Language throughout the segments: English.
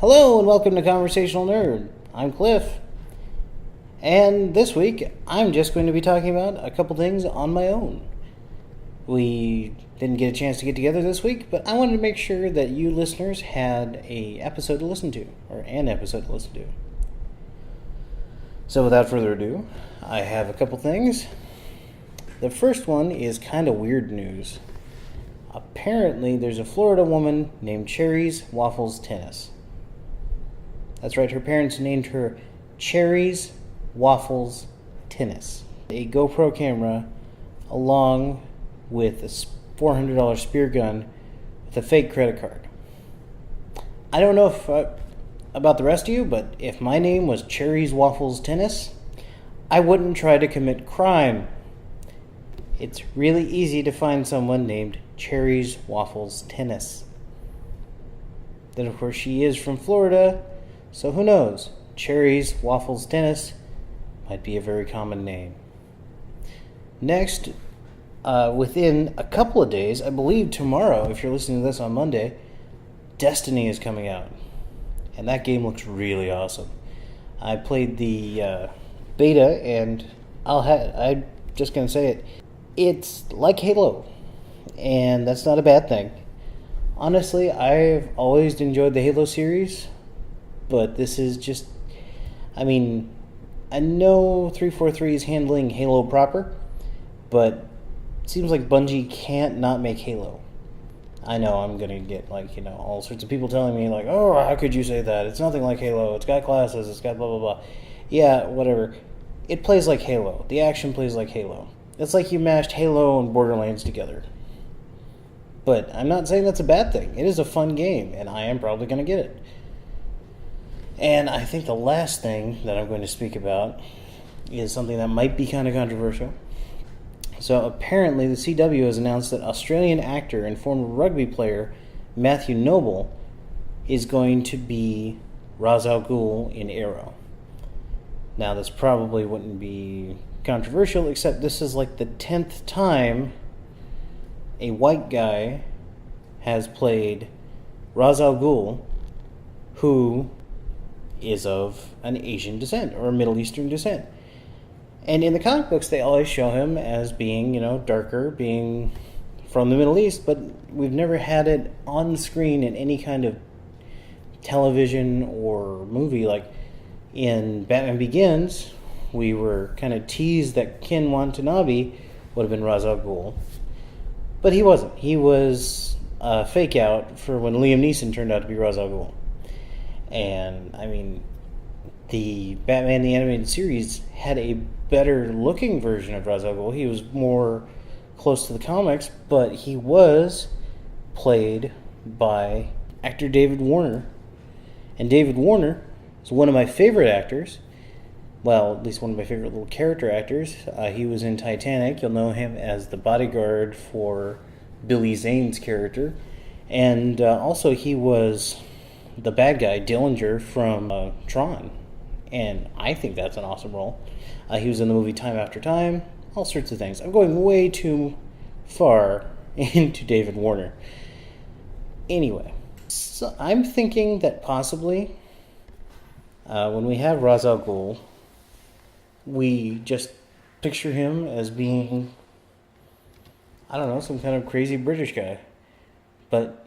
Hello and welcome to Conversational Nerd. I'm Cliff. And this week, I'm just going to be talking about a couple things on my own. We didn't get a chance to get together this week, but I wanted to make sure that you listeners had an episode to listen to. So without further ado, I have a couple things. The first one is kind of weird news. Apparently, there's a Florida woman named Cherries Waffles Tennis. That's right, her parents named her Cherries Waffles Tennis. A GoPro camera along with a $400 spear gun with a fake credit card. I don't know about the rest of you, but if my name was Cherries Waffles Tennis, I wouldn't try to commit crime. It's really easy to find someone named Cherries Waffles Tennis. Then, of course, she is from Florida, so who knows? Cherries Waffles Tennis might be a very common name. Next, within a couple of days, I believe tomorrow, if you're listening to this on Monday, Destiny is coming out. And that game looks really awesome. I played the beta, and I'm just going to say it. It's like Halo, and that's not a bad thing. Honestly, I've always enjoyed the Halo series, but this is just, I know 343 is handling Halo proper, but it seems like Bungie can't not make Halo. I know I'm going to get, all sorts of people telling me, oh, how could you say that? It's nothing like Halo. It's got classes. It's got blah, blah, blah. Yeah, whatever. It plays like Halo. The action plays like Halo. It's like you mashed Halo and Borderlands together. But I'm not saying that's a bad thing. It is a fun game, and I am probably going to get it. And I think the last thing that I'm going to speak about is something that might be kind of controversial. So apparently the CW has announced that Australian actor and former rugby player Matthew Noble is going to be Ra's al Ghul in Arrow. Now this probably wouldn't be controversial, except this is like the 10th time a white guy has played Ra's al Ghul who is of an Asian descent or Middle Eastern descent. And in the comic books, they always show him as being, darker, being from the Middle East, but we've never had it on screen in any kind of television or movie. Like in Batman Begins, we were kind of teased that Ken Watanabe would have been Ra's al Ghul. But he wasn't. He was a fake out for when Liam Neeson turned out to be Ra's al Ghul. And, the Batman the Animated Series had a better looking version of Ra's al Ghul. He was more close to the comics, but he was played by actor David Warner. And David Warner is one of my favorite actors. Well, at least one of my favorite little character actors. He was in Titanic. You'll know him as the bodyguard for Billy Zane's character. And also he was the bad guy, Dillinger, from Tron. And I think that's an awesome role. He was in the movie Time After Time, all sorts of things. I'm going way too far into David Warner. Anyway, so I'm thinking that possibly when we have Ra's al Ghul, we just picture him as being, some kind of crazy British guy. But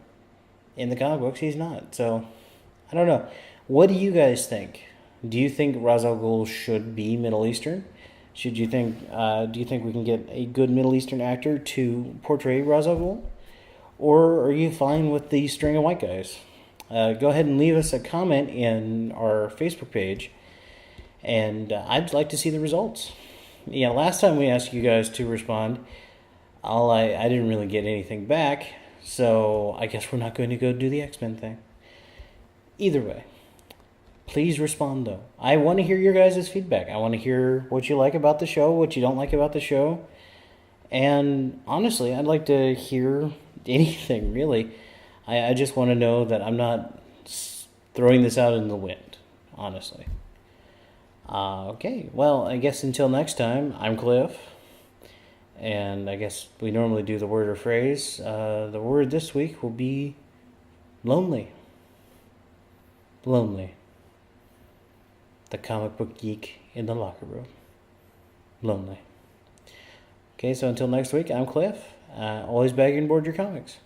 in the comic books, he's not. So, I don't know. What do you guys think? Do you think Ra's al Ghul should be Middle Eastern? Do you think we can get a good Middle Eastern actor to portray Ra's al Ghul? Or are you fine with the string of white guys? Go ahead and leave us a comment in our Facebook page, and I'd like to see the results. Last time we asked you guys to respond, I didn't really get anything back, so I guess we're not going to go do the X-Men thing. Either way, please respond, though. I want to hear your guys' feedback. I want to hear what you like about the show, what you don't like about the show. And honestly, I'd like to hear anything, really. I just want to know that I'm not throwing this out in the wind, honestly. Okay, well, I guess until next time, I'm Cliff. And I guess we normally do the word or phrase. The word this week will be lonely. Lonely. The comic book geek in the locker room. Lonely. Okay, so until next week, I'm Cliff. Always bag and board your comics.